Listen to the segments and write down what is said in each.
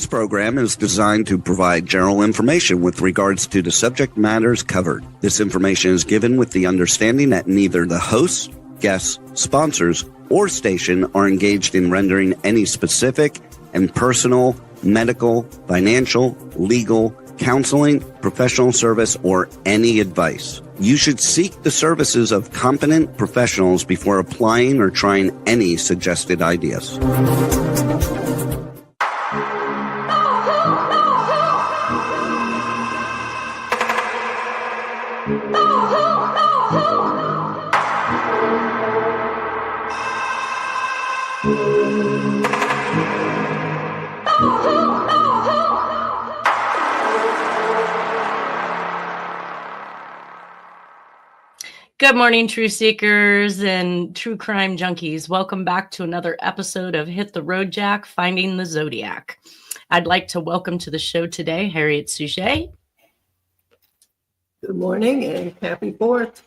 This program is designed to provide general information with regards to the subject matters covered. This information is given with the understanding that neither the hosts, guests, sponsors, or station are engaged in rendering any specific and personal, medical, financial, legal, counseling, professional service, or any advice. You should seek the services of competent professionals before applying or trying any suggested ideas. Good morning, True Seekers and True Crime Junkies. Welcome back to another episode of Hit the Road Jack, Finding the Zodiac. I'd like to welcome to the show today, Harriette Sucher. Good morning and happy 4th.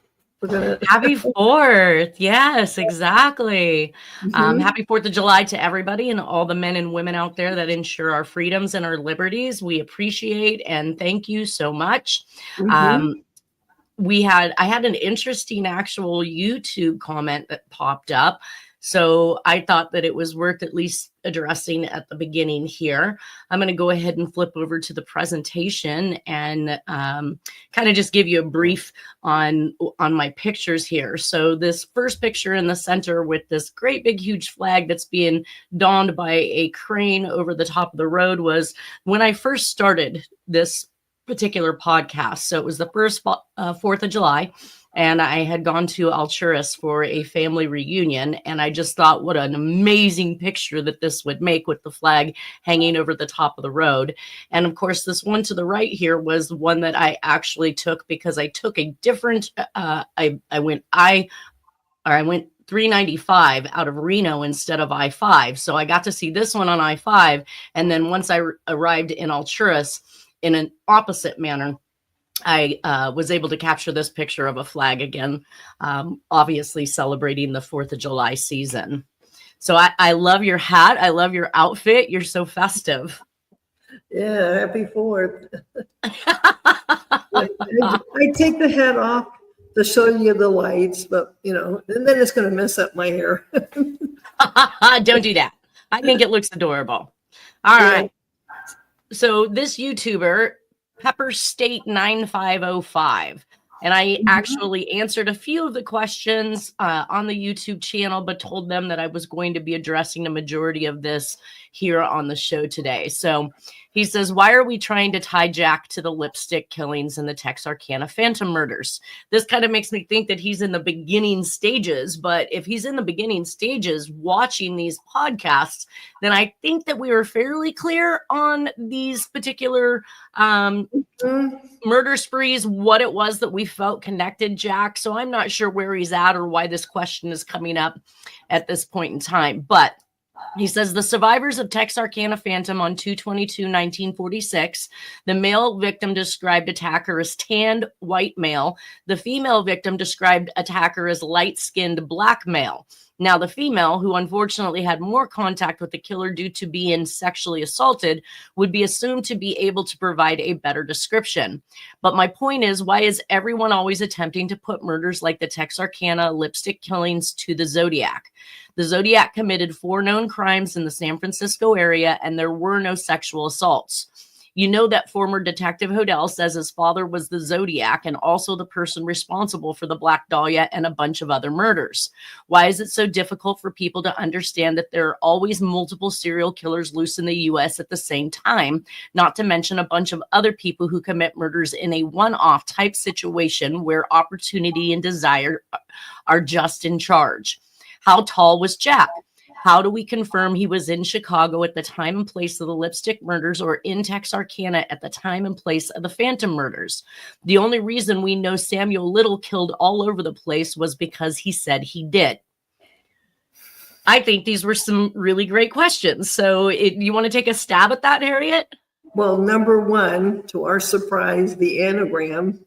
Happy 4th. Yes, exactly. Happy 4th of July to everybody and all the men and women out there that ensure our freedoms and our liberties. We appreciate and thank you so much. I had an interesting actual YouTube comment that popped up. So I thought that it was worth at least addressing at the beginning here. I'm going to go ahead and flip over to the presentation and kind of just give you a brief on my pictures here. So this first picture in the center with this great big huge flag that's being donned by a crane over the top of the road was when I first started this particular podcast. So it was the first 4th of July, and I had gone to Alturas for a family reunion, and I just thought what an amazing picture that this would make with the flag hanging over the top of the road. And of course, this one to the right here was one that I actually took because I took a different, I went 395 out of Reno instead of I-5. So I got to see this one on I-5. And then once I arrived in Alturas, in an opposite manner, I was able to capture this picture of a flag again, obviously celebrating the 4th of July season. So I love your hat. I love your outfit. You're so festive. Yeah, happy 4th. I take the hat off to show you the lights, but, and then it's going to mess up my hair. Don't do that. I think it looks adorable. All right. So this YouTuber, Pepper State 9505, and I actually answered a few of the questions on the YouTube channel, but told them that I was going to be addressing the majority of this here on the show today. So he says, why are we trying to tie Jack to the lipstick killings and the Texarkana Phantom murders? This kind of makes me think that he's in the beginning stages, but if he's in the beginning stages watching these podcasts, then I think that we were fairly clear on these particular murder sprees, what it was that we felt connected Jack. So I'm not sure where he's at or why this question is coming up at this point in time, but he says the survivors of Texarkana Phantom on 2/22/1946, the male victim described attacker as tanned white male. The female victim described attacker as light-skinned black male. Now, the female, who unfortunately had more contact with the killer due to being sexually assaulted, would be assumed to be able to provide a better description. But my point is, why is everyone always attempting to put murders like the Texarkana lipstick killings to the Zodiac? The Zodiac committed 4 known crimes in the San Francisco area, and there were no sexual assaults. You know that former Detective Hodel says his father was the Zodiac and also the person responsible for the Black Dahlia and a bunch of other murders. Why is it so difficult for people to understand that there are always multiple serial killers loose in the U.S. at the same time, not to mention a bunch of other people who commit murders in a one-off type situation where opportunity and desire are just in charge? How tall was Jack? How do we confirm he was in Chicago at the time and place of the lipstick murders or in Texarkana at the time and place of the Phantom murders? The only reason we know Samuel Little killed all over the place was because he said he did. I think these were some really great questions. So you want to take a stab at that, Harriette? Well, number 1, to our surprise, the anagram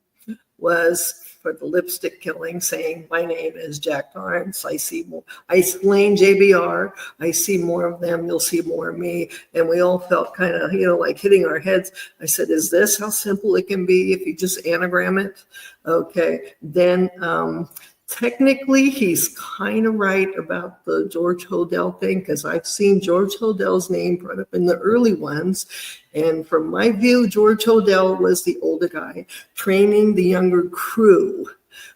was for the lipstick killing, saying, my name is Jack Torrance. I see more. I explained JBR. I see more of them. You'll see more of me. And we all felt kind of, like hitting our heads. I said, is this how simple it can be if you just anagram it? Okay. Then, technically, he's kind of right about the George Hodel thing, because I've seen George Hodel's name brought up in the early ones. And from my view, George Hodel was the older guy training the younger crew.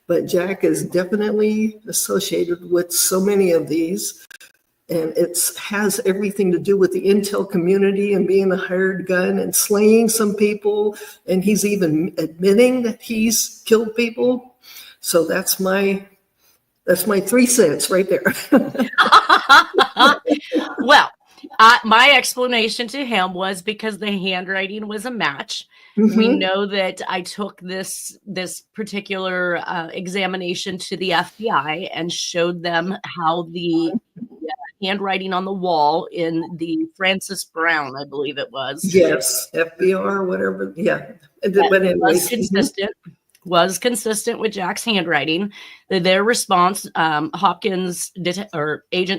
But Jack is definitely associated with so many of these. And it has everything to do with the intel community and being a hired gun and slaying some people. And he's even admitting that he's killed people. So that's my 3 cents right there. Well, my explanation to him was because the handwriting was a match. Mm-hmm. We know that I took this particular examination to the FBI and showed them how the handwriting on the wall in the Francis Brown, I believe it was. Yes, FBR, whatever. Yeah, but was consistent. Was consistent with Jack's handwriting. Their response, Agent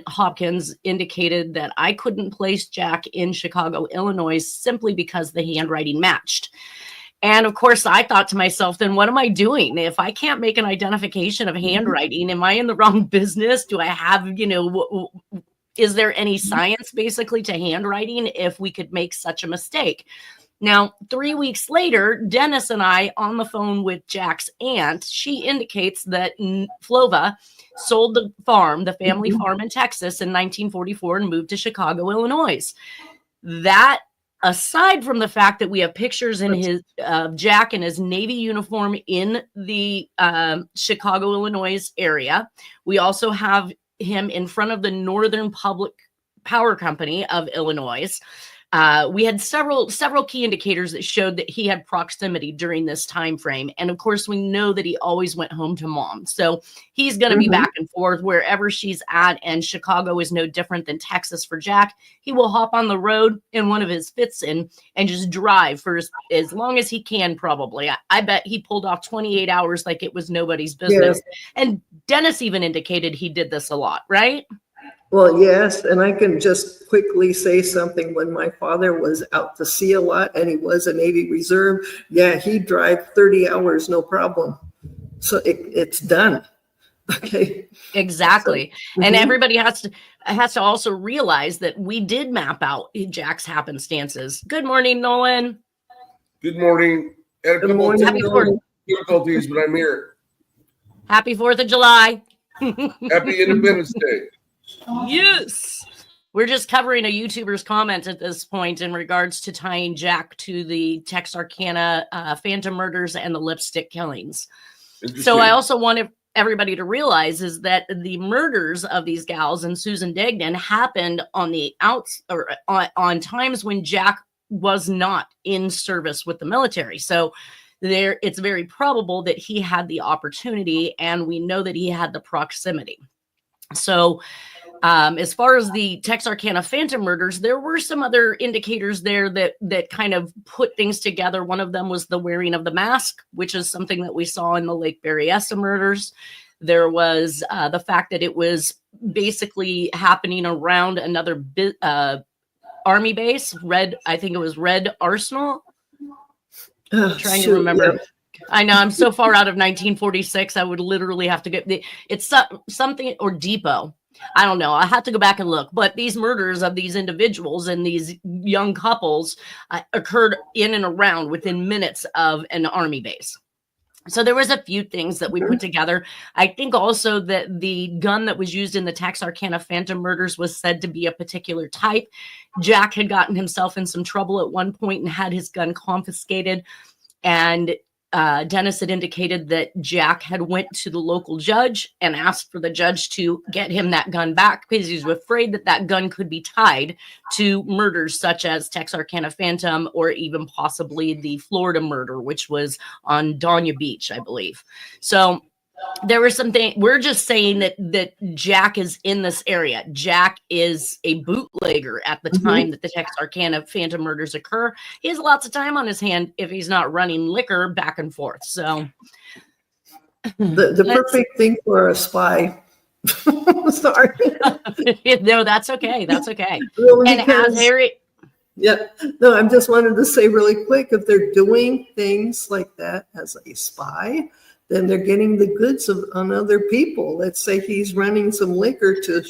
Hopkins indicated that I couldn't place Jack in Chicago, Illinois, simply because the handwriting matched. And of course, I thought to myself, then what am I doing? If I can't make an identification of handwriting, am I in the wrong business? Do I have, is there any science basically to handwriting if we could make such a mistake? Now, 3 weeks later, Dennis and I on the phone with Jack's aunt, she indicates that Flova sold the farm, the family farm in Texas in 1944 and moved to Chicago, Illinois. That, aside from the fact that we have pictures in his Jack in his Navy uniform in the Chicago, Illinois area, we also have him in front of the Northern Public Power Company of Illinois. We had several key indicators that showed that he had proximity during this time frame. And of course, we know that he always went home to mom. So he's going to be back and forth wherever she's at. And Chicago is no different than Texas for Jack. He will hop on the road in one of his Fitz-in and just drive for as long as he can, probably. I bet he pulled off 28 hours like it was nobody's business. Yeah. And Dennis even indicated he did this a lot, right? Well, yes, and I can just quickly say something. When my father was out to sea a lot and he was a Navy Reserve, he'd drive 30 hours, no problem. So it's done. Okay. Exactly. So, and everybody has to also realize that we did map out Jack's happenstances. Good morning, Nolan. Good morning. Had a couple of difficulties, but I'm here. Happy 4th of July. Happy Independence Day. Yes. We're just covering a YouTuber's comment at this point in regards to tying Jack to the Texarkana Phantom murders and the lipstick killings. So I also wanted everybody to realize is that the murders of these gals and Susan Degnan happened on the on times when Jack was not in service with the military. So it's very probable that he had the opportunity, and we know that he had the proximity. So as far as the Texarkana Phantom murders, there were some other indicators there that kind of put things together. One of them was the wearing of the mask, which is something that we saw in the Lake Berryessa murders. There was the fact that it was basically happening around another Army base, I think it was Red Arsenal. Trying to remember. Yeah. I know I'm so far out of 1946. I would literally have to get it's something or Depot. I don't know. I have to go back and look. But these murders of these individuals and these young couples occurred in and around within minutes of an Army base. So there was a few things that we put together. I think also that the gun that was used in the Texarkana Phantom murders was said to be a particular type. Jack had gotten himself in some trouble at one point and had his gun confiscated. And Dennis had indicated that Jack had went to the local judge and asked for the judge to get him that gun back because he was afraid that that gun could be tied to murders such as Texarkana Phantom or even possibly the Florida murder, which was on Dania Beach, I believe. So there were some things. We're just saying that Jack is in this area. Jack is a bootlegger at the time that the Texarkana Phantom murders occur. He has lots of time on his hand if he's not running liquor back and forth. So The perfect thing for a spy. Sorry. No, that's okay. That's okay. Well, And as Harry, yeah, no, I'm just wanted to say really quick, if they're doing things like that as a spy, then they're getting the goods on other people. Let's say he's running some liquor to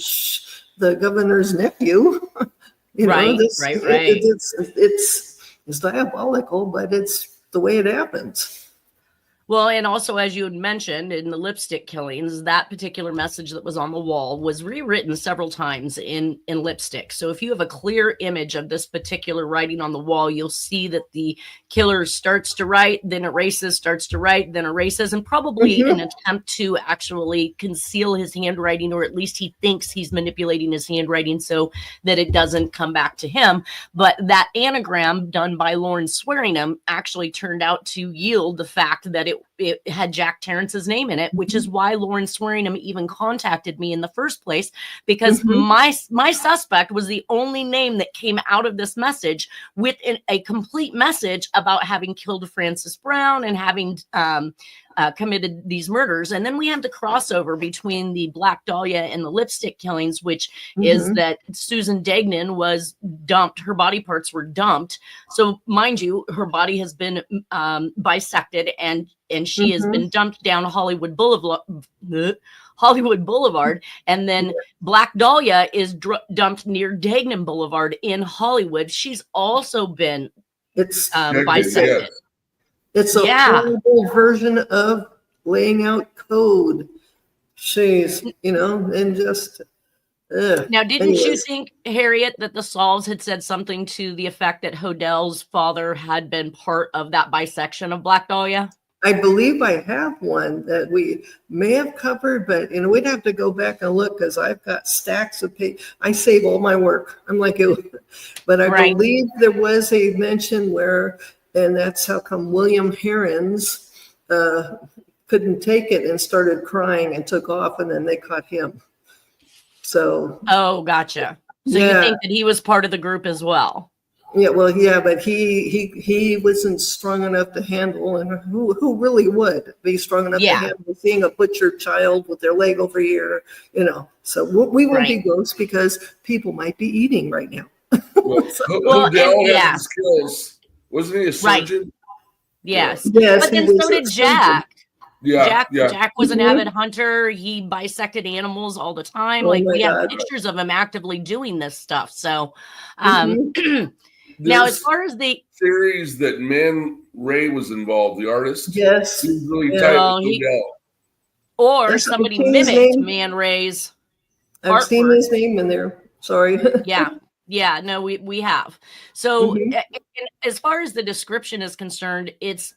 the governor's nephew. right. It's diabolical, but it's the way it happens. Well, and also, as you had mentioned in the lipstick killings, that particular message that was on the wall was rewritten several times in lipstick. So if you have a clear image of this particular writing on the wall, you'll see that the killer starts to write, then erases, starts to write, then erases, and probably an attempt to actually conceal his handwriting, or at least he thinks he's manipulating his handwriting so that it doesn't come back to him. But that anagram done by Lauren Swearingham actually turned out to yield the fact that it had Jack Terrence's name in it, which is why Lauren Swearingham even contacted me in the first place, because my suspect was the only name that came out of this message with a complete message about having killed Francis Brown and having committed these murders. And then we have the crossover between the Black Dahlia and the lipstick killings, which is that Susan Degnan was dumped. Her body parts were dumped. So mind you, her body has been bisected and she has been dumped down Hollywood Boulevard. And then Black Dahlia is dumped near Degnan Boulevard in Hollywood. She's also been bisected. It's a horrible version of laying out code. She's, and just. Now, didn't you think, Harriette, that the Solves had said something to the effect that Hodell's father had been part of that bisection of Black Dahlia? I believe I have one that we may have covered, but we'd have to go back and look, because I've got stacks of paper. I save all my work. I'm like, but I believe there was a mention where. And that's how come William Herons couldn't take it and started crying and took off, and then they caught him. So. Oh, gotcha. So you think that he was part of the group as well? Yeah, well, but he wasn't strong enough to handle, and who really would be strong enough to handle seeing a butchered child with their leg over here, So we won't be gross, because people might be eating right now. Has skills. Wasn't he a surgeon? Right. Yes. Yes. But then so did Jack. Yeah. Jack was an avid hunter. He bisected animals all the time. We have pictures of him actively doing this stuff. So now, as far as the theories that Man Ray was involved, the artist. Yes. He was really tight with or somebody mimicked Man Ray's I've seen his name in there. Sorry. Yeah, no, we have. So as far as the description is concerned, it's,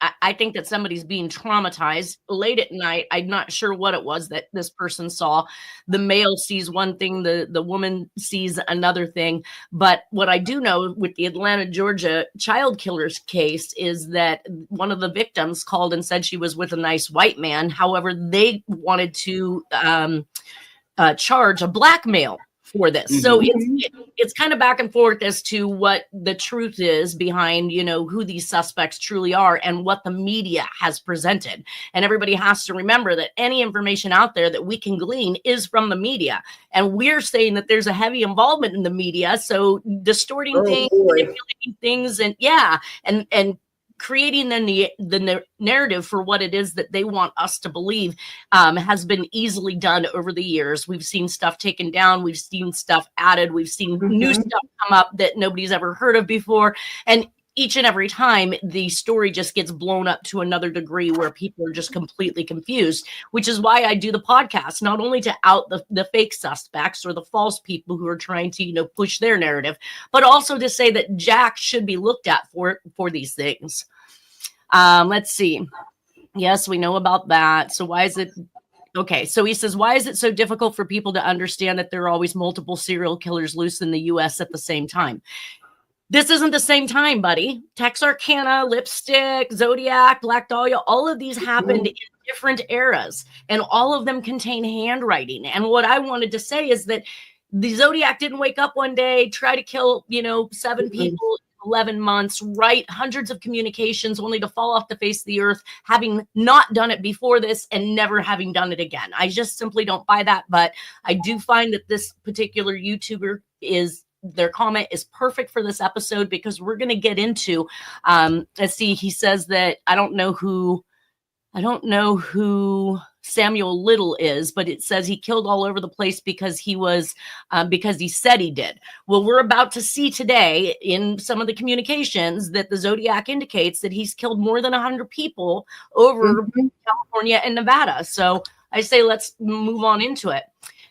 I think that somebody's being traumatized late at night. I'm not sure what it was that this person saw. The male sees one thing, the woman sees another thing. But what I do know with the Atlanta, Georgia child killers case is that one of the victims called and said she was with a nice white man. However, they wanted to charge a black male for this. So it's kind of back and forth as to what the truth is behind, who these suspects truly are and what the media has presented. And everybody has to remember that any information out there that we can glean is from the media. And we're saying that there's a heavy involvement in the media. So distorting things, manipulating things, and creating the narrative for what it is that they want us to believe has been easily done over the years. We've seen stuff taken down. We've seen stuff added. We've seen new stuff come up that nobody's ever heard of before. And each and every time, the story just gets blown up to another degree where people are just completely confused, which is why I do the podcast, not only to out the fake suspects or the false people who are trying to, push their narrative, but also to say that Jack should be looked at for these things. Let's see. Yes, we know about that. So why is it? Okay, so he says, why is it so difficult for people to understand that there are always multiple serial killers loose in the U.S. at the same time? This isn't the same time, buddy. Texarkana, Lipstick, Zodiac, Black Dahlia, all of these happened in different eras, and all of them contain handwriting. And what I wanted to say is that the Zodiac didn't wake up one day, try to kill, 7 people in 11 months, write hundreds of communications only to fall off the face of the earth, having not done it before this and never having done it again. I just simply don't buy that. But I do find that this particular YouTuber their comment is perfect for this episode, because we're going to get into, let's see, he says that I don't know who Samuel Little is, but it says he killed all over the place because he said he did. Well, we're about to see today in some of the communications that the Zodiac indicates that he's killed more than 100 people over California and Nevada. So I say, let's move on into it.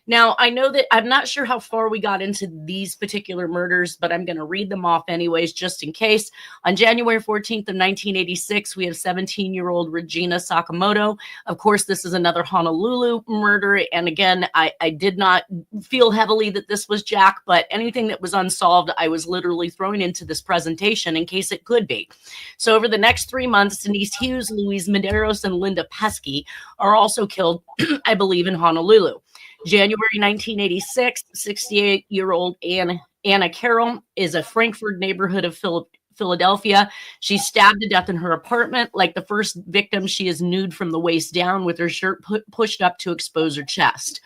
Now, I know that I'm not sure how far we got into these particular murders, but I'm going to read them off anyways, just in case. On January 14th of 1986, we have 17-year-old Regina Sakamoto. Of course, this is another Honolulu murder. And again, I did not feel heavily that this was Jack, but anything that was unsolved, I was literally throwing into this presentation in case it could be. So over the next 3 months, Denise Hughes, Louise Medeiros, and Linda Pesky are also killed, I believe, in Honolulu. January 1986, 68-year-old Anna Carroll is a Frankfurt neighborhood of Philadelphia. She's stabbed to death in her apartment. Like the first victim, she is nude from the waist down with her shirt pushed up to expose her chest.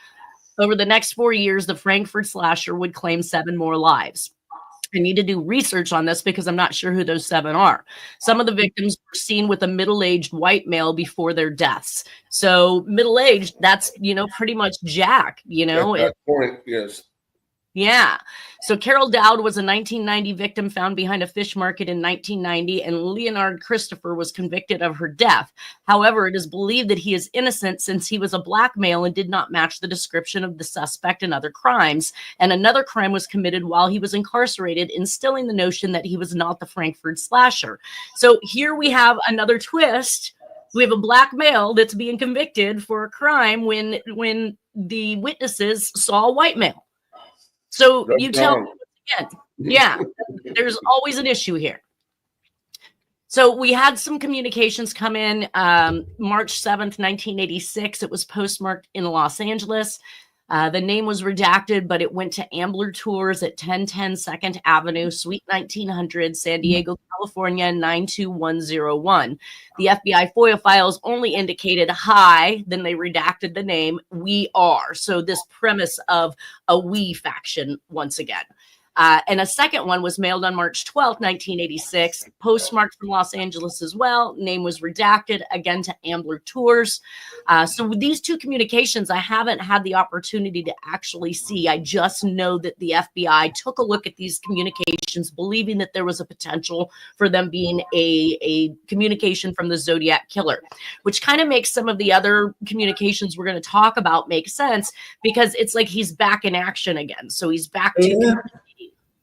Over the next 4 years, the Frankfurt slasher would claim 7 more lives. I need to do research on this because I'm not sure who those 7 are. Some of the victims were seen with a middle-aged white male before their deaths. So middle-aged, that's, pretty much Jack, At that point, yes. Yeah. So Carol Dowd was a 1990 victim found behind a fish market in 1990, and Leonard Christopher was convicted of her death. However, it is believed that he is innocent since he was a black male and did not match the description of the suspect in other crimes. And another crime was committed while he was incarcerated, instilling the notion that he was not the Frankfurt slasher. So here we have another twist. We have a black male that's being convicted for a crime when the witnesses saw a white male. So That's you tell me again, yeah, there's always an issue here. So we had some communications come in March 7th, 1986. It was postmarked in Los Angeles. The name was redacted, but it went to Ambler Tours at 1010 2nd Avenue, Suite 1900, San Diego, California, 92101. The FBI FOIA files only indicated hi, then they redacted the name, we are. So this premise of a we faction once again. And a second one was mailed on March 12th, 1986, postmarked from Los Angeles as well. Name was redacted, again to Ambler Tours. So with these 2 communications, I haven't had the opportunity to actually see. I just know that the FBI took a look at these communications, believing that there was a potential for them being a communication from the Zodiac Killer, which kind of makes some of the other communications we're going to talk about make sense, because it's like he's back in action again. So he's back to...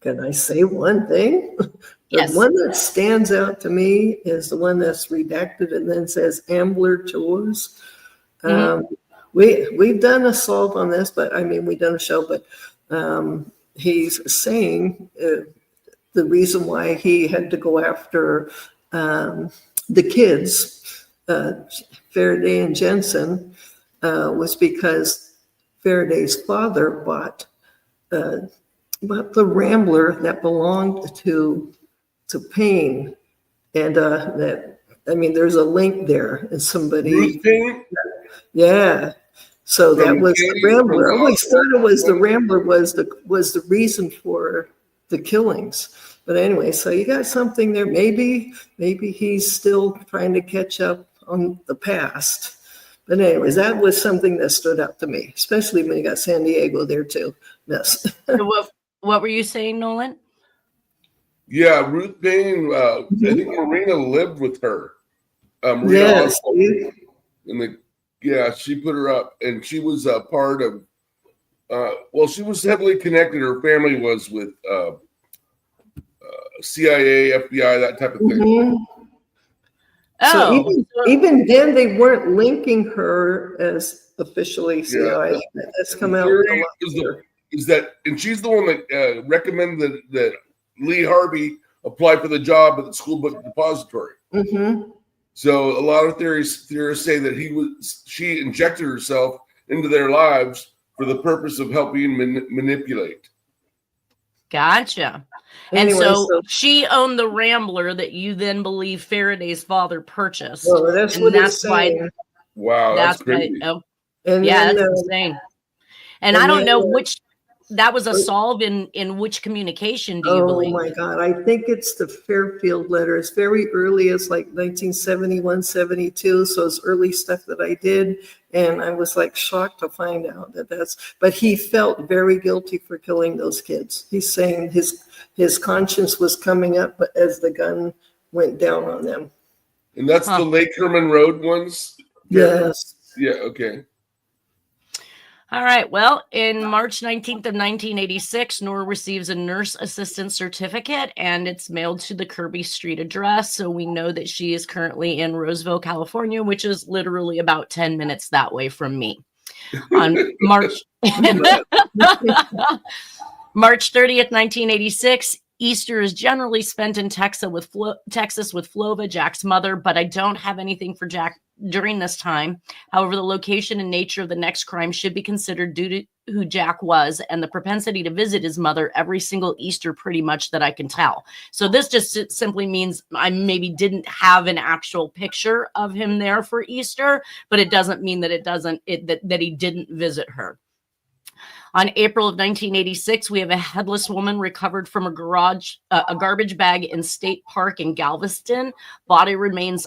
Can I say one thing? Yes. The one that stands out to me is the one that's redacted and then says Ambler Tours. We've done a solve on this, but we've done a show, but he's saying the reason why he had to go after the kids, Faraday and Jensen, was because Faraday's father bought the Rambler that belonged to Payne, and there's a link there, and somebody, yeah. So that was the Rambler. I always thought it was the Rambler was the reason for the killings. But anyway, so you got something there. Maybe he's still trying to catch up on the past. But anyways, that was something that stood out to me, especially when you got San Diego there too. Yes. What were you saying, Nolan? Yeah, Ruth Payne. I think Marina lived with her. Yes. She put her up, and she was a part of. She was heavily connected. Her family was with CIA, FBI, that type of thing. Mm-hmm. So even then, they weren't linking her as officially CIA. That's come out. Is that, and she's the one that recommended that Lee Harvey apply for the job at the school book depository. Mm-hmm. So a lot of theorists say that she injected herself into their lives for the purpose of helping manipulate. Gotcha. And Anyway, so so she owned the Rambler that you then believe Faraday's father purchased. well, that's And what that's it's why, saying. Wow, that's crazy. oh, And yeah, then, that's insane. And I and don't then, know which, that was a solve in which communication do you oh believe? my God, I think it's the Fairfield letter. It's very early. It's like 1971, 72. So it's early stuff that I did. And I was like shocked to find out but he felt very guilty for killing those kids. He's saying his conscience was coming up, but as the gun went down on them. And that's the Lake Herman Road ones? Yes. Yeah, okay. All right. Well, in March 19th of 1986, Nora receives a nurse assistant certificate, and it's mailed to the Kirby Street address. So we know that she is currently in Roseville, California, which is literally about 10 minutes that way from me. On March March 30th, 1986, Easter is generally spent in Texas with Flova, Jack's mother, but I don't have anything for Jack during this time. However, the location and nature of the next crime should be considered due to who Jack was and the propensity to visit his mother every single Easter, pretty much, that I can tell. So this just simply means I maybe didn't have an actual picture of him there for Easter, but it doesn't mean that that he didn't visit her. On April of 1986, we have a headless woman recovered from a garbage bag in State Park in Galveston. Body remains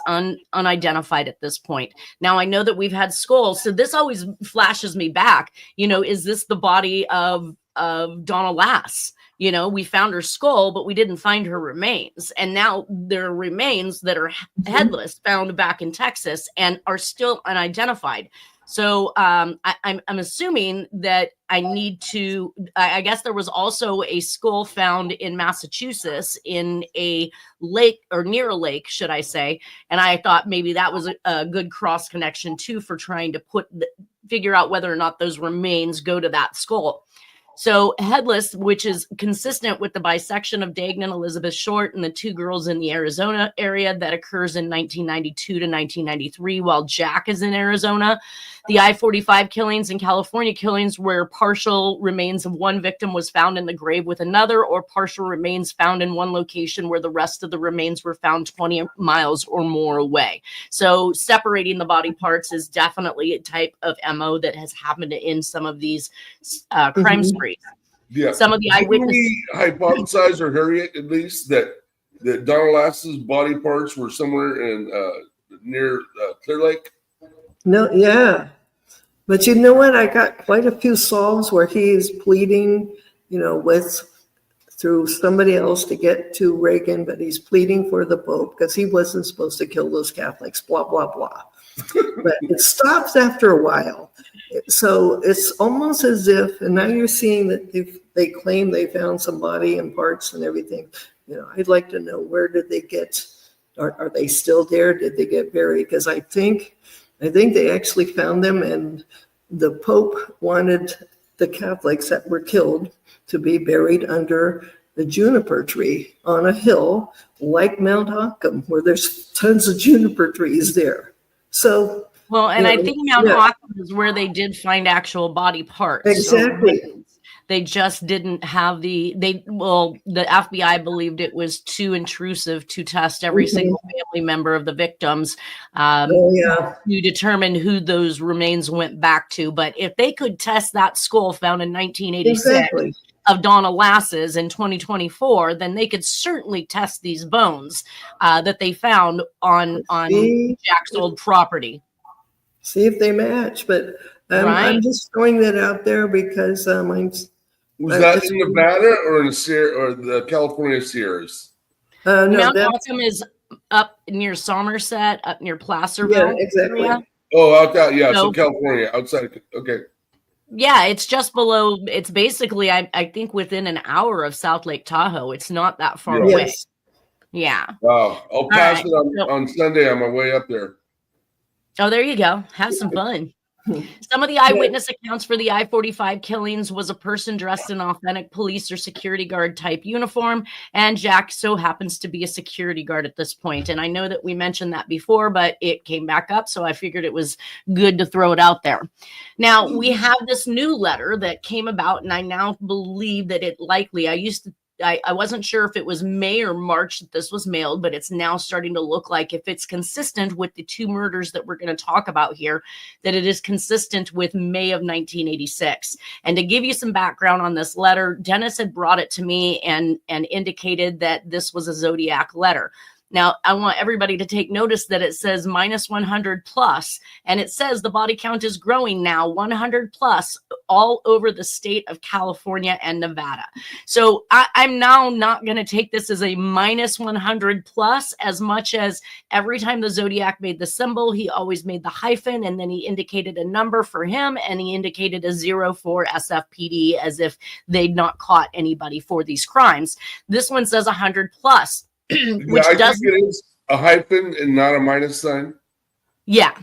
unidentified at this point. Now, I know that we've had skulls, so this always flashes me back. Is this the body of Donna Lass? We found her skull, but we didn't find her remains. And now there are remains that are headless found back in Texas and are still unidentified. So I'm assuming that I need to, I guess there was also a skull found in Massachusetts in a lake, or near a lake, should I say. And I thought maybe that was a good cross connection too, for trying to figure out whether or not those remains go to that skull. So headless, which is consistent with the bisection of Dagnan and Elizabeth Short and the two girls in the Arizona area that occurs in 1992 to 1993 while Jack is in Arizona. The I-45 killings and California killings where partial remains of one victim was found in the grave with another, or partial remains found in one location where the rest of the remains were found 20 miles or more away. So separating the body parts is definitely a type of MO that has happened in some of these crime sprees. Yeah. Some of the eyewitnesses. We hypothesize, or Harriette at least, that Donna Lass's body parts were somewhere in near Clear Lake. No, yeah. But you know what? I got quite a few solves where he is pleading, through somebody else to get to Reagan, but he's pleading for the Pope because he wasn't supposed to kill those Catholics, blah, blah, blah. But it stops after a while. So it's almost as if, and now you're seeing that they claim they found some body and parts and everything. I'd like to know, where did they get, are they still there? Did they get buried? Because I think they actually found them, and the Pope wanted the Catholics that were killed to be buried under the juniper tree on a hill like Mount Hockham, where there's tons of juniper trees there. So, well, and I think Mount Hockham is where they did find actual body parts. Exactly. So they just didn't have the FBI believed it was too intrusive to test every single family member of the victims to determine who those remains went back to. But if they could test that skull found in 1986 of Donna Lass's in 2024, then they could certainly test these bones that they found on Jack's old property. See if they match. But I'm just throwing that out there because was that in Nevada or in the California Sierras? No, Mount Hockham is up near Somerset, up near Placerville. Yeah, exactly. Area. Oh, so California, outside. Okay. Yeah, it's just below. It's basically, I think, within an hour of South Lake Tahoe. It's not that far away. Yes. Yeah. Wow. I'll pass it on Sunday on my way up there. Oh, there you go. Have some fun. Some of the eyewitness accounts for the I-45 killings was a person dressed in authentic police or security guard type uniform, and Jack so happens to be a security guard at this point. And I know that we mentioned that before, but it came back up, so I figured it was good to throw it out there. Now, we have this new letter that came about, and I now believe that it likely, I used to I wasn't sure if it was May or March that this was mailed, but it's now starting to look like, if it's consistent with the two murders that we're going to talk about here, that it is consistent with May of 1986. And to give you some background on this letter, Dennis had brought it to me and indicated that this was a Zodiac letter. Now, I want everybody to take notice that it says minus 100 plus, and it says the body count is growing now 100 plus all over the state of California and Nevada. So I'm now not going to take this as a minus 100 plus, as much as every time the Zodiac made the symbol, he always made the hyphen, and then he indicated a number for him, and he indicated a 0 for SFPD, as if they'd not caught anybody for these crimes. This one says 100 plus. Which I think it is a hyphen and not a minus sign. Yeah.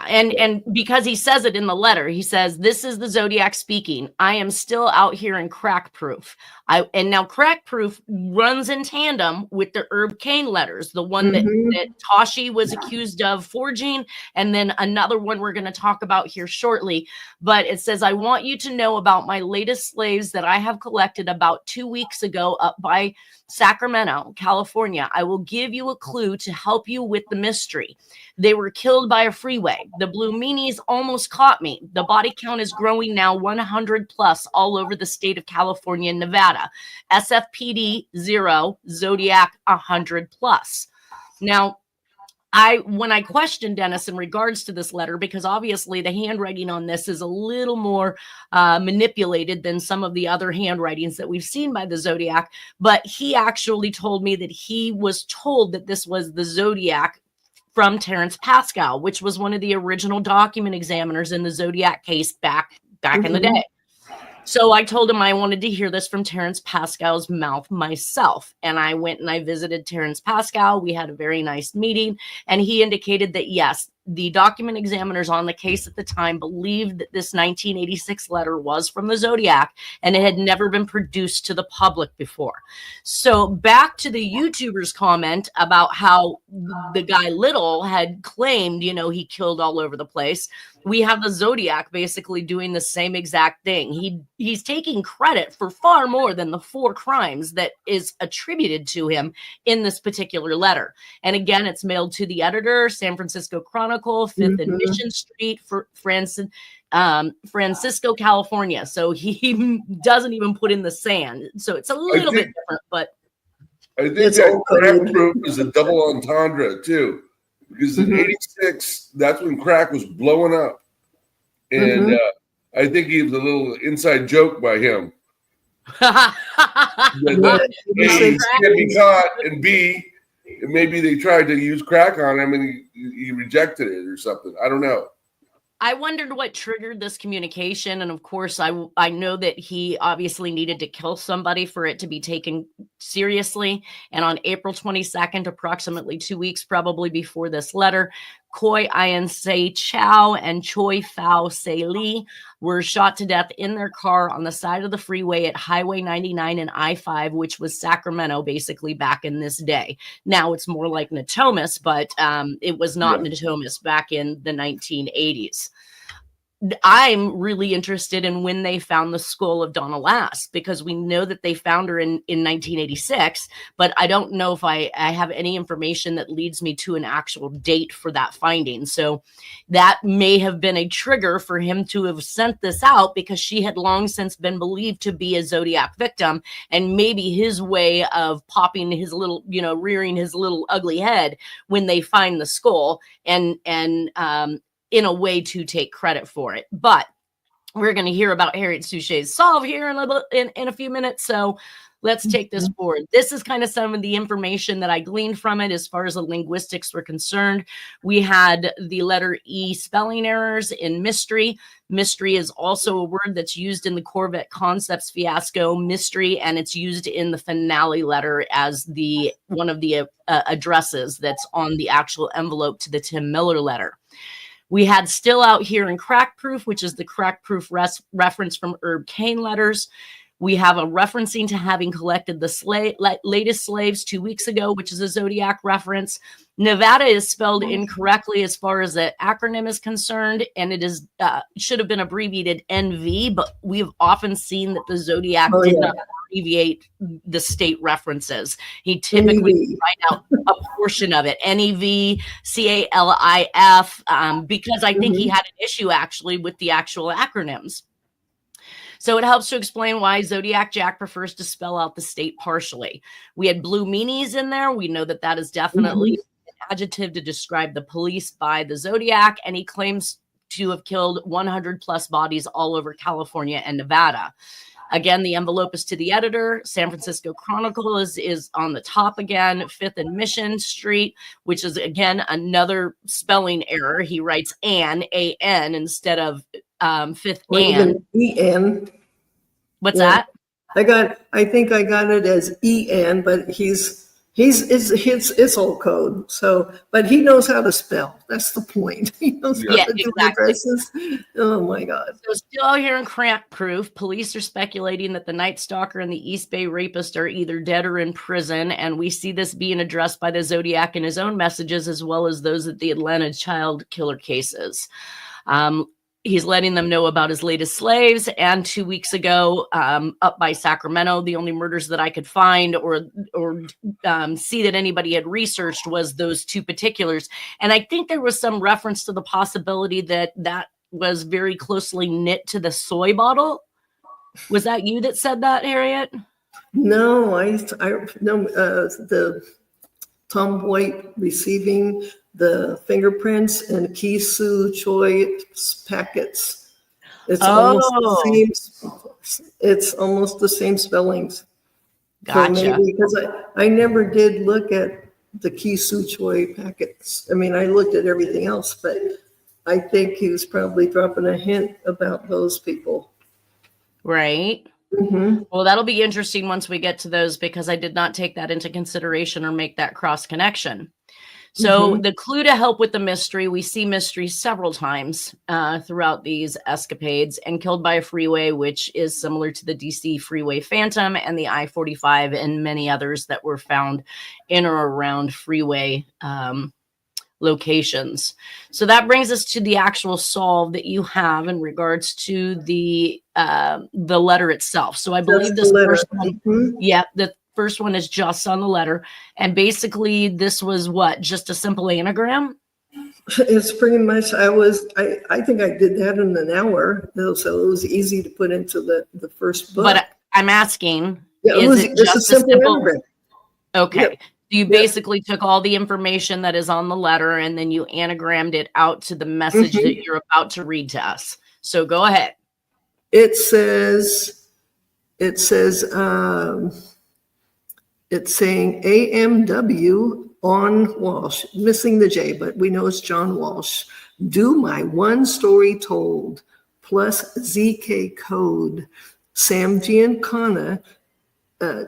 And because he says it in the letter, he says, "This is the Zodiac speaking. I am still out here in crack proof." And now crack proof runs in tandem with the Herb Cain letters, the one that Tashi was accused of forging, and then another one we're going to talk about here shortly. But it says, "I want you to know about my latest slaves that I have collected about 2 weeks ago up by Sacramento, California. I will give you a clue to help you with the mystery. They were killed by a freeway. The blue meanies almost caught me. The body count is growing now 100 plus all over the state of California and Nevada. SFPD 0, Zodiac 100 plus." Now, when I questioned Dennis in regards to this letter, because obviously the handwriting on this is a little more manipulated than some of the other handwritings that we've seen by the Zodiac, but he actually told me that he was told that this was the Zodiac from Terrence Pascal, which was one of the original document examiners in the Zodiac case back in the day. So I told him I wanted to hear this from Terrence Pascal's mouth myself. And I went and I visited Terrence Pascal. We had a very nice meeting. And he indicated that, yes, the document examiners on the case at the time believed that this 1986 letter was from the Zodiac, and it had never been produced to the public before. So back to the YouTuber's comment about how the guy Little had claimed, he killed all over the place. We have the Zodiac basically doing the same exact thing. He's taking credit for far more than the 4 crimes that is attributed to him in this particular letter. And again, it's mailed to the editor, San Francisco Chronicle, 5th and Mission Street, for Francisco, California. So he doesn't even put in the sand. So it's a little bit different, but I think that crack proof is a double entendre too. Because in 86, that's when crack was blowing up. And I think he was a little inside joke by him. A, he can't be caught, and B, maybe they tried to use crack on him and he rejected it or something. I don't know. I wondered what triggered this communication. And of course, I know that he obviously needed to kill somebody for it to be taken seriously. And on April 22nd, approximately 2 weeks probably before this letter, Koi Ian Se Chow and Choi Phao Se Lee were shot to death in their car on the side of the freeway at Highway 99 and I-5, which was Sacramento basically back in this day. Now it's more like Natomas, but it was not Natomas back in the 1980s. I'm really interested in when they found the skull of Donna Lass, because we know that they found her in 1986, but I don't know if I have any information that leads me to an actual date for that finding. So that may have been a trigger for him to have sent this out, because she had long since been believed to be a Zodiac victim, and maybe his way of popping his little, rearing his little ugly head when they find the skull, and in a way to take credit for it. But we're going to hear about Harriette Sucher's solve here in a few minutes. So let's take this forward. This is kind of some of the information that I gleaned from it as far as the linguistics were concerned. We had the letter E spelling errors in mystery. Mystery is also a word that's used in the Corvette Concepts fiasco mystery, and it's used in the finale letter as one of the addresses that's on the actual envelope to the Tim Miller letter. We had still out here in crack proof, which is the crack proof reference from Herb Cain letters. We have a referencing to having collected the latest slaves 2 weeks ago, which is a Zodiac reference. Nevada is spelled incorrectly as far as the acronym is concerned, and it is should have been abbreviated NV, but we've often seen that the Zodiac did not abbreviate the state references. He typically write out a portion of it, NEV, CALIF, because I think he had an issue actually with the actual acronyms. So it helps to explain why Zodiac Jack prefers to spell out the state partially. We had blue meanies in there. We know that that is definitely an adjective to describe the police by the Zodiac, and he claims to have killed 100 plus bodies all over California and Nevada. Again, the envelope is to the editor. San Francisco Chronicle is on the top again. 5th and Mission Street, which is, again, another spelling error. He writes Ann, A-N, instead of 5th Ann. E-N. What's that? I think I got it as E-N, but it's old code. So, but he knows how to spell. That's the point. He knows how to do addresses. Oh my God. So still here in crack proof, police are speculating that the Night Stalker and the East Bay rapist are either dead or in prison. And we see this being addressed by the Zodiac in his own messages, as well as those of the Atlanta child killer cases. He's letting them know about his latest slaves. And 2 weeks ago, up by Sacramento, the only murders that I could find or see that anybody had researched was those 2 particulars. And I think there was some reference to the possibility that that was very closely knit to the soy bottle. Was that you that said that, Harriette? No, the Tom White receiving the fingerprints and Kisu Choi packets. It's almost the same spellings. Gotcha. So maybe, because I never did look at the Kisu Choi packets. I mean, I looked at everything else, but I think he was probably dropping a hint about those people. Right. Well, that'll be interesting once we get to those, because I did not take that into consideration or make that cross connection. So the clue to help with the mystery, we see mystery several times throughout these escapades, and killed by a freeway, which is similar to the DC Freeway Phantom and the I-45 and many others that were found in or around freeway locations. So that brings us to the actual solve that you have in regards to the letter itself. So I believe this first one, the first one is just on the letter. And basically this was what? Just a simple anagram? It's pretty much, I think I did that in an hour. So it was easy to put into the first book. But I'm asking, is it just a simple anagram? Okay. Yep. You basically took all the information that is on the letter and then you anagrammed it out to the message that you're about to read to us. So go ahead. It's saying AMW on Walsh, missing the J, but we know it's John Walsh. Do my one story told, plus ZK code. Sam Giancana,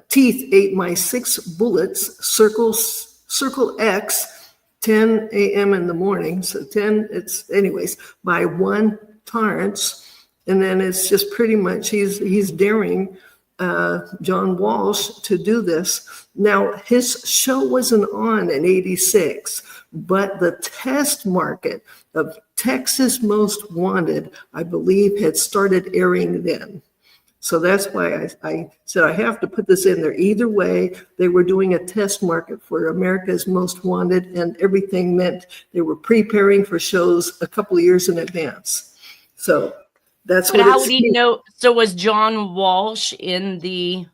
teeth ate my 6 bullets, circle X, 10 a.m. in the morning. So 10, anyways, by 1 Torrance. And then it's just pretty much, he's daring John Walsh to do this. Now, his show wasn't on in 86, but the test market of Texas Most Wanted, I believe, had started airing then. So that's why I said I have to put this in there. Either way, they were doing a test market for America's Most Wanted, and everything meant they were preparing for shows a couple of years in advance. So that's what. How would you know? So was John Walsh in the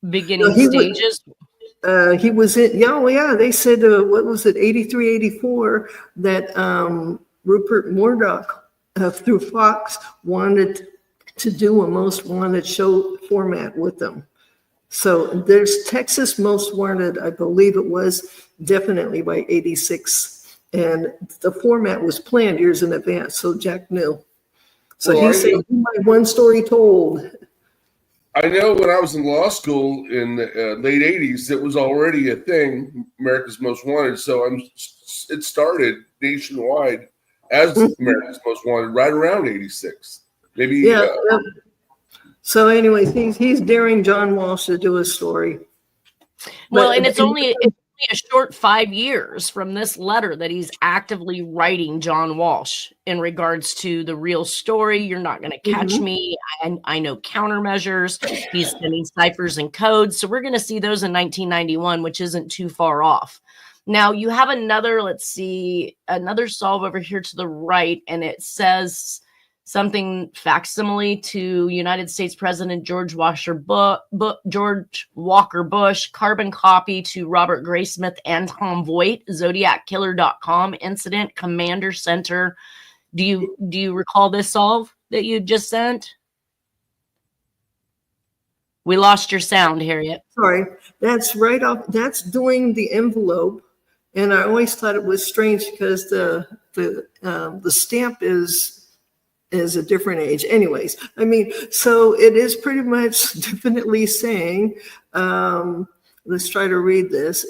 beginning stages? He was in. Yeah. They said what was it? 83, 84. That Rupert Murdoch through Fox wanted to do a Most Wanted show format with them. So there's Texas Most Wanted, I believe it was definitely by 86. And the format was planned years in advance, so Jack knew. So he said, my one story told. I know when I was in law school in the late 80s, it was already a thing, America's Most Wanted. So it started nationwide as America's Most Wanted right around 86. Maybe. Yeah. So anyways, he's daring John Walsh to do a story. Well, and it's only a short 5 years from this letter that he's actively writing John Walsh in regards to the real story. You're not going to catch me. I know countermeasures. He's sending ciphers and codes. So we're going to see those in 1991, which isn't too far off. Now you have another, let's see, another solve over here to the right, and it says something facsimile to United States President George Walker Bush, carbon copy to Robert Graysmith and Tom Voigt, ZodiacKiller.com, incident commander center. Do you recall this solve that you just sent? We lost your sound, Harriette. Sorry, that's right off. That's doing the envelope, and I always thought it was strange because the stamp is a different age. Anyways, I mean, so it is pretty much definitely saying, let's try to read this.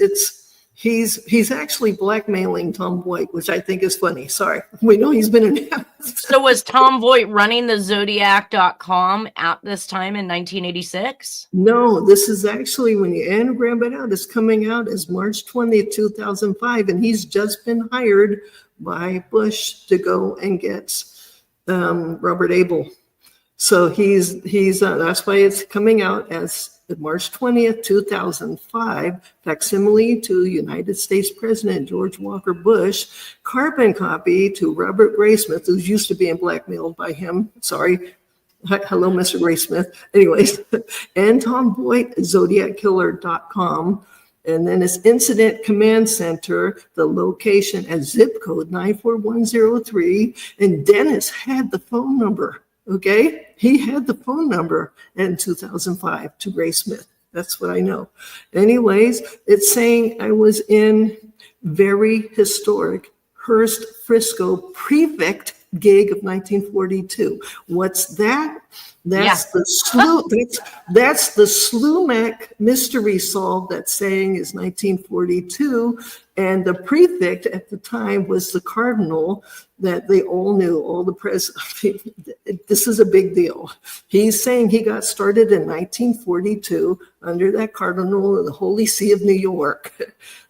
He's actually blackmailing Tom Voigt, which I think is funny. Sorry. We know he's been in. So was Tom Voigt running the Zodiac.com at this time in 1986? No, this is actually, when you anagram it out, it's coming out as March 20th, 2005. And he's just been hired by Bush to go and get Robert Abel. So he's that's why it's coming out as March 20th, 2005, facsimile to United States President George Walker Bush, carbon copy to Robert Graysmith, who's used to being blackmailed by him. Sorry. Hello, Mr. Graysmith. Anyways, and Tom Voigt, ZodiacKiller.com. And then it's Incident Command Center, the location at zip code 94103. And Dennis had the phone number, okay? He had the phone number in 2005 to Graysmith. That's what I know. Anyways, it's saying I was in very historic Hearst Frisco prefect gig of 1942. What's that? That's the Slumac mystery solve that's saying is 1942, and the prefect at the time was the cardinal that they all knew, all the presidents. This is a big deal. He's saying he got started in 1942 under that cardinal of the Holy See of New York.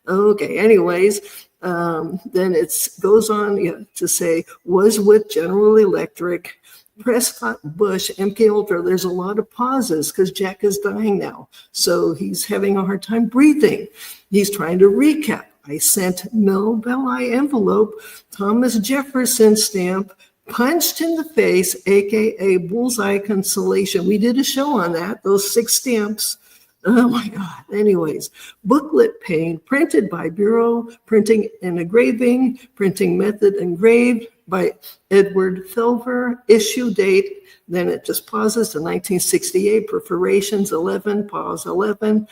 Okay, anyways, then it goes on to say, was with General Electric, Prescott, Bush, MK Ultra. There's a lot of pauses because Jack is dying now. So he's having a hard time breathing. He's trying to recap. I sent Mel Belli envelope, Thomas Jefferson stamp, punched in the face, AKA bullseye consolation. We did a show on that, those 6 stamps. Oh my God. Anyways, booklet pane, printed by Bureau, printing and engraving, printing method engraved by Edward Felver, issue date, then it just pauses to 1968, perforations 11, pause 11.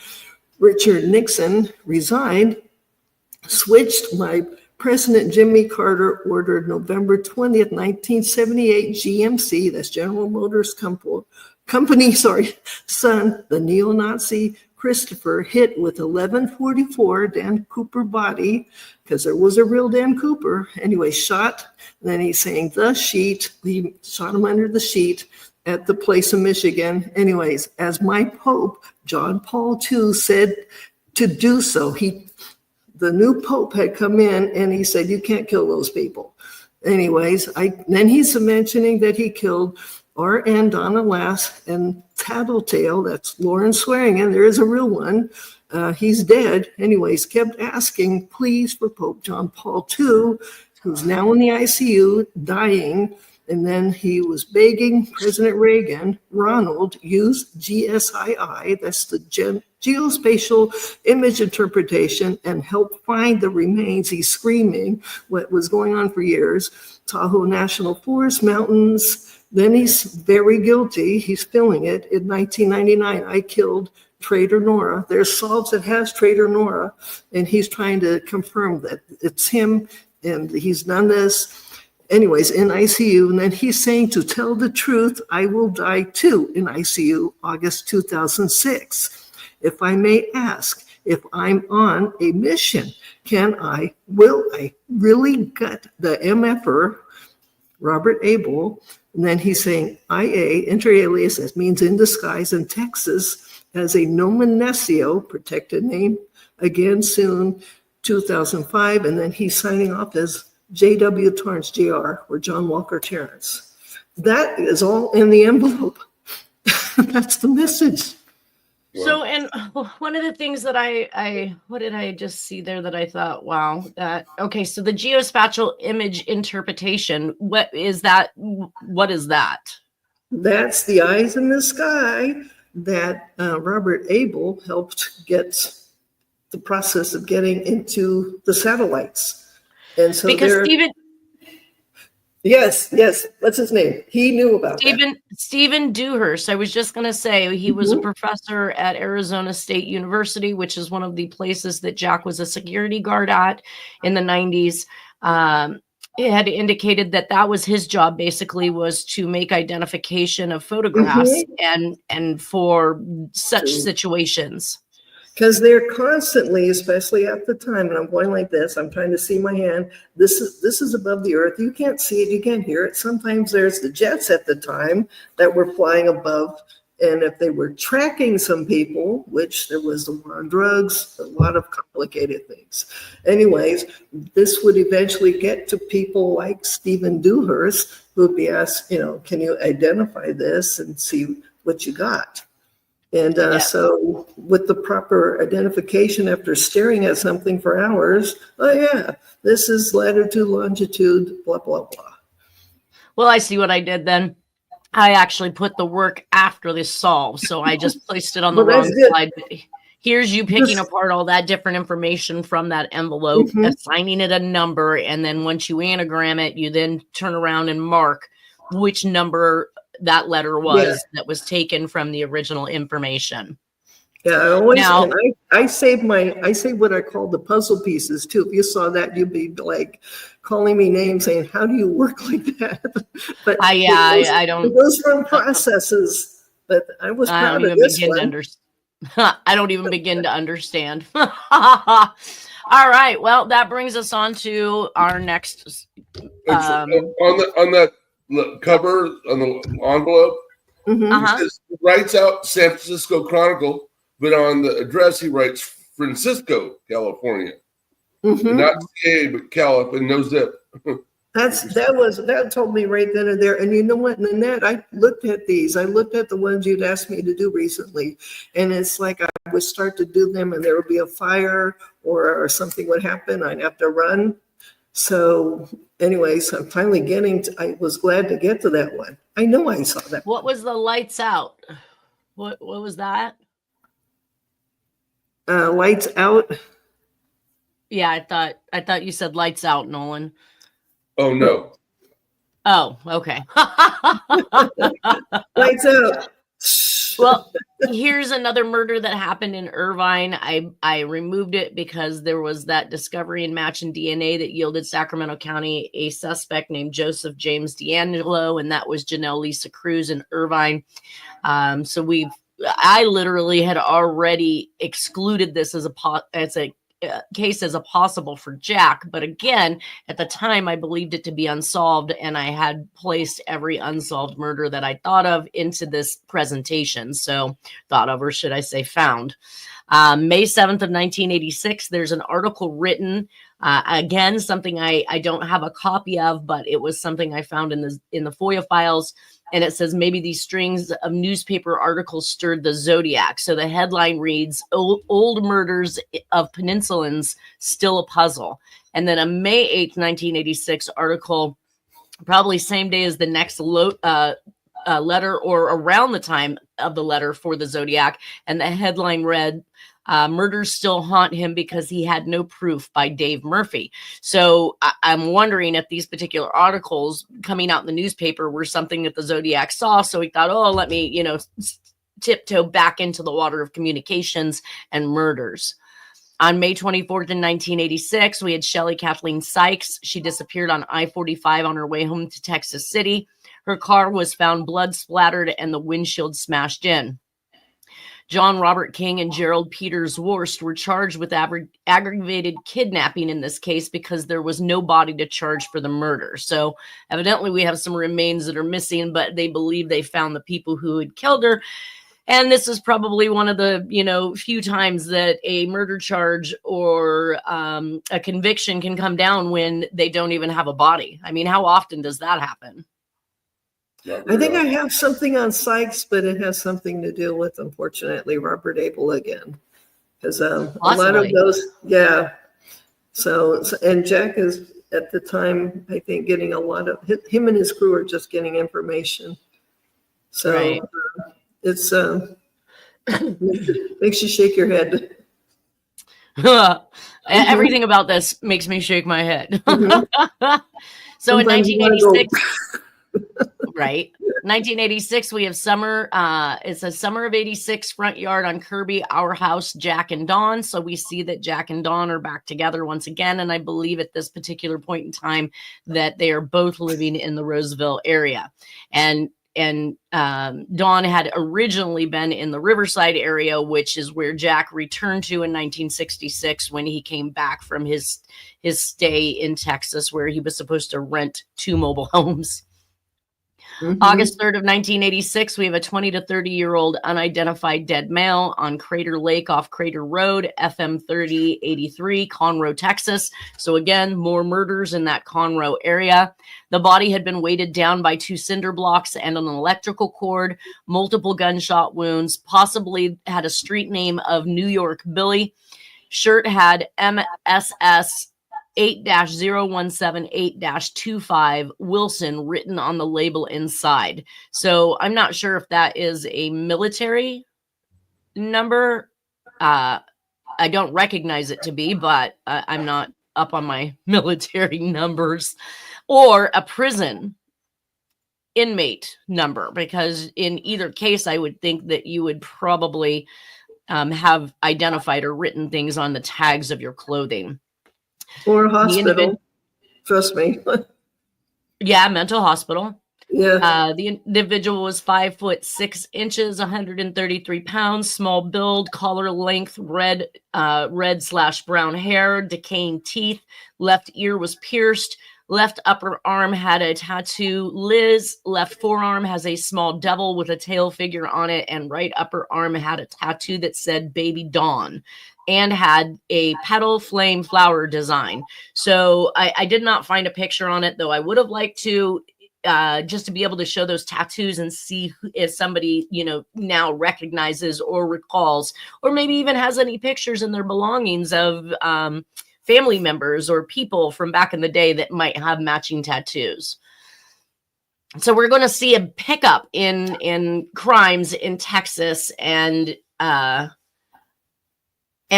Richard Nixon resigned, switched by President Jimmy Carter, ordered November 20th, 1978, GMC, that's General Motors Company, son, the neo-Nazi Christopher, hit with 1144 Dan Cooper body, because there was a real Dan Cooper. Anyway, shot. And then he's saying the sheet. He shot him under the sheet at the place in Michigan. Anyways, as my Pope, John Paul II, said to do so, the new Pope had come in and he said, you can't kill those people. Anyways, then he's mentioning that he killed R.N. Donna Lass and Tattletale, that's Lauren Swearingen, there is a real one. He's dead. Anyways, kept asking, please, for Pope John Paul II, who's now in the ICU, dying. And then he was begging President Reagan, Ronald, use GSII, that's the geospatial image interpretation, and help find the remains. He's screaming what was going on for years. Tahoe National Forest, mountains. Then he's very guilty. He's feeling it. In 1999, I killed Traitor Nora. There's solves that has Traitor Nora, and he's trying to confirm that it's him, and he's done this. Anyways, in ICU, and then he's saying, to tell the truth, I will die too in ICU, August 2006. If I may ask, if I'm on a mission, will I really gut the MFer, Robert Abel? And then he's saying, IA, inter alias, that means in disguise in Texas, as a nomen nessio, protected name, again soon, 2005, and then he's signing off as J.W. Torrance, Jr., or John Walker Terrence. That is all in the envelope. That's the message. So, and one of the things that what did I just see there that I thought, wow, okay, so the geospatial image interpretation, what is that? What is that? That's the eyes in the sky that Robert Abel helped get the process of getting into the satellites. And so because Stephen... Yes. What's his name? He knew about Stephen Dewhurst. I was just going to say he was a professor at Arizona State University, which is one of the places that Jack was a security guard at in the 90s. It had indicated that was his job, basically, was to make identification of photographs and for such situations. Because they're constantly, especially at the time, and I'm going like this, I'm trying to see my hand. This is above the earth. You can't see it, you can't hear it. Sometimes there's the jets at the time that were flying above. And if they were tracking some people, which there was the war on drugs, a lot of complicated things. Anyways, this would eventually get to people like Stephen Dewhurst, who would be asked, can you identify this and see what you got? And so with the proper identification after staring at something for hours, this is latitude, longitude, blah, blah, blah. Well, I see what I did then. I actually put the work after this solve. So I just placed it on the wrong slide. Here's you picking apart all that different information from that envelope, assigning it a number. And then once you anagram it, you then turn around and mark which number that letter was that was taken from the original information. Yeah, I save what I call the puzzle pieces too. If you saw that, you'd be like calling me names saying, how do you work like that? But I don't. Those from processes, but I was proud of this one. I don't even begin to understand. All right. Well, that brings us on to our next. On that cover on the envelope, it says, writes out San Francisco Chronicle, but on the address he writes Francisco, California, not CA, but Calif, and no zip. That told me right then and there. And you know what, Nanette, I looked at these. I looked at the ones you'd asked me to do recently, and it's like I would start to do them, and there would be a fire or something would happen. I'd have to run. So anyways, I'm finally I was glad to get to that one. I know I saw that. What was the lights out? What was that? Lights out. Yeah, I thought you said lights out, Nolan. Oh no. Oh, okay. Lights out. Well, here's another murder that happened in Irvine. I removed it because there was that discovery and match in DNA that yielded Sacramento County a suspect named Joseph James D'Angelo, and that was Janelle Lisa Cruz in Irvine. So I literally had already excluded this as a case as a possible for Jack. But again, at the time, I believed it to be unsolved, and I had placed every unsolved murder that I thought of into this presentation. So thought of, or should I say found. May 7th of 1986, there's an article written, again, something I don't have a copy of, but it was something I found in the FOIA files. And it says maybe these strings of newspaper articles stirred the Zodiac. So the headline reads, Old Murders of Peninsulans Still a Puzzle. And then a May 8th, 1986 article, probably same day as the next letter or around the time of the letter for the Zodiac. And the headline read, Murders Still Haunt Him Because He Had No Proof by Dave Murphy. So I'm wondering if these particular articles coming out in the newspaper were something that the Zodiac saw. So he thought, let me, tiptoe back into the water of communications and murders. On May 24th in 1986, we had Shelley Kathleen Sykes. She disappeared on I-45 on her way home to Texas City. Her car was found blood splattered and the windshield smashed in. John Robert King and Gerald Peters Worst were charged with aggravated kidnapping in this case because there was no body to charge for the murder. So evidently we have some remains that are missing, but they believe they found the people who had killed her. And this is probably one of the, few times that a murder charge or a conviction can come down when they don't even have a body. I mean, how often does that happen? I think I have something on Sykes, but it has something to do with, unfortunately, Robert Abel again. Because a lot of those, yeah. So, and Jack is at the time, I think, getting a lot of, him and his crew are just getting information. So right. It's makes you shake your head. Everything about this makes me shake my head. So Sometimes in 1986, right? 1986, we have summer. It's a summer of 86 front yard on Kirby, our house, Jack and Dawn. So we see that Jack and Dawn are back together once again. And I believe at this particular point in time that they are both living in the Roseville area. And Dawn had originally been in the Riverside area, which is where Jack returned to in 1966 when he came back from his stay in Texas, where he was supposed to rent 2 mobile homes. Mm-hmm. August 3rd of 1986, we have a 20 to 30-year-old unidentified dead male on Crater Lake off Crater Road, FM 3083, Conroe, Texas. So again, more murders in that Conroe area. The body had been weighted down by 2 cinder blocks and an electrical cord, multiple gunshot wounds, possibly had a street name of New York Billy. Shirt had MSS 8-0178-25 Wilson written on the label inside. So I'm not sure if that is a military number. I don't recognize it to be, but I'm not up on my military numbers, or a prison inmate number, because in either case, I would think that you would probably have identified or written things on the tags of your clothing. Or a hospital. Trust me. Yeah, mental hospital. Yeah. The individual was 5'6" 133 pounds, small build, collar length, red/brown hair, decaying teeth, left ear was pierced, left upper arm had a tattoo. Liz, left forearm has a small devil with a tail figure on it, and right upper arm had a tattoo that said Baby Dawn and had a petal flame flower design. So I did not find a picture on it, though I would have liked to, just to be able to show those tattoos and see if somebody, now recognizes or recalls, or maybe even has any pictures in their belongings of family members or people from back in the day that might have matching tattoos. So we're going to see a pickup in crimes in Texas and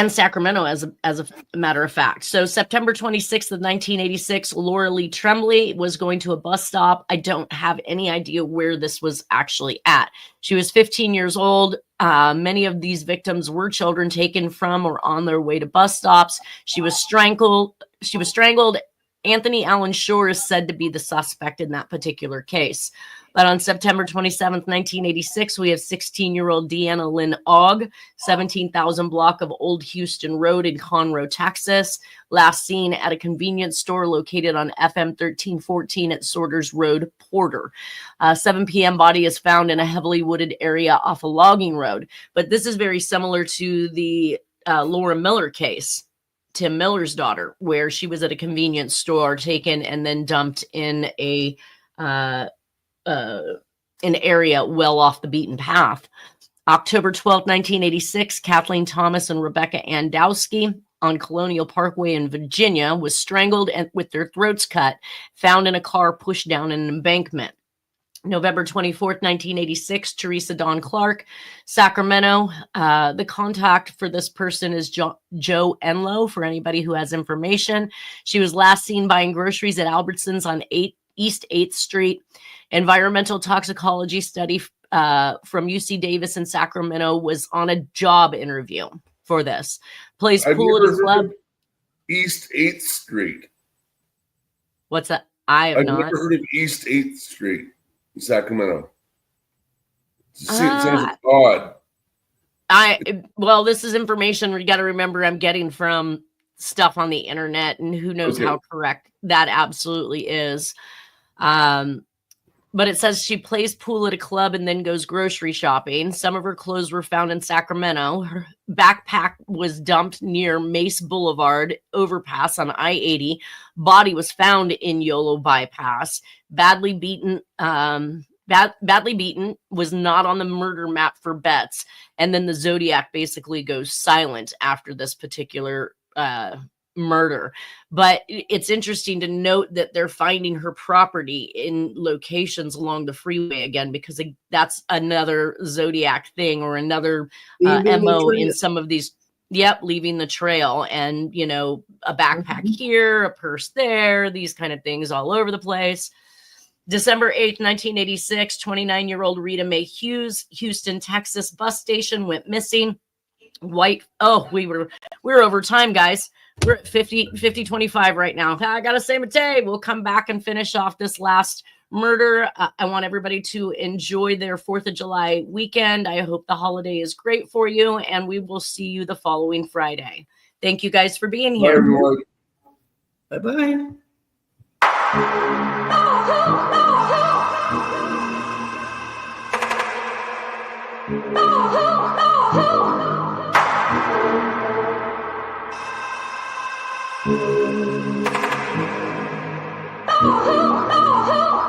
Sacramento, as a matter of fact. So September 26th of 1986, Laura Lee Tremblay was going to a bus stop. I don't have any idea where this was actually at. She was 15 years old. Many of these victims were children taken from or on their way to bus stops. She was strangled. Anthony Allen Shore is said to be the suspect in that particular case. But on September 27th, 1986, we have 16-year-old Deanna Lynn Ogg, 17,000 block of Old Houston Road in Conroe, Texas. Last seen at a convenience store located on FM 1314 at Sorters Road, Porter. 7 p.m. body is found in a heavily wooded area off a logging road. But this is very similar to the Laura Miller case, Tim Miller's daughter, where she was at a convenience store taken and then dumped in an area well off the beaten path. October 12th, 1986, Kathleen Thomas and Rebecca Andowski on Colonial Parkway in Virginia was strangled and with their throats cut, found in a car pushed down an embankment. November 24th, 1986, Teresa Dawn Clark, Sacramento. The contact for this person is Joe Enlow, for anybody who has information. She was last seen buying groceries at Albertsons on East 8th Street. Environmental toxicology study from UC Davis in Sacramento was on a job interview for this. Plays pool at a club. East 8th Street. What's that? I've never heard of East 8th Street in Sacramento. It sounds odd. Well, this is information you got to remember I'm getting from stuff on the internet, and who knows how correct that absolutely is. But it says she plays pool at a club and then goes grocery shopping. Some of her clothes were found in Sacramento. Her backpack was dumped near Mace Boulevard overpass on I-80. Body was found in Yolo bypass. Badly beaten, was not on the murder map for Betts. And then the Zodiac basically goes silent after this particular murder. But it's interesting to note that they're finding her property in locations along the freeway again, because that's another Zodiac thing, or another MO in some of these. Yep, leaving the trail, and a backpack here, a purse there, these kind of things all over the place. December 8th, 1986, 29-year-old Rita Mae Hughes, Houston, Texas bus station went missing. We were over time, guys. We're at 50-25 right now. I gotta say, Matei, we'll come back and finish off this last murder. I want everybody to enjoy their 4th of July weekend. I hope the holiday is great for you, and we will see you the following Friday. Thank you guys for being here. Bye-bye. Oh,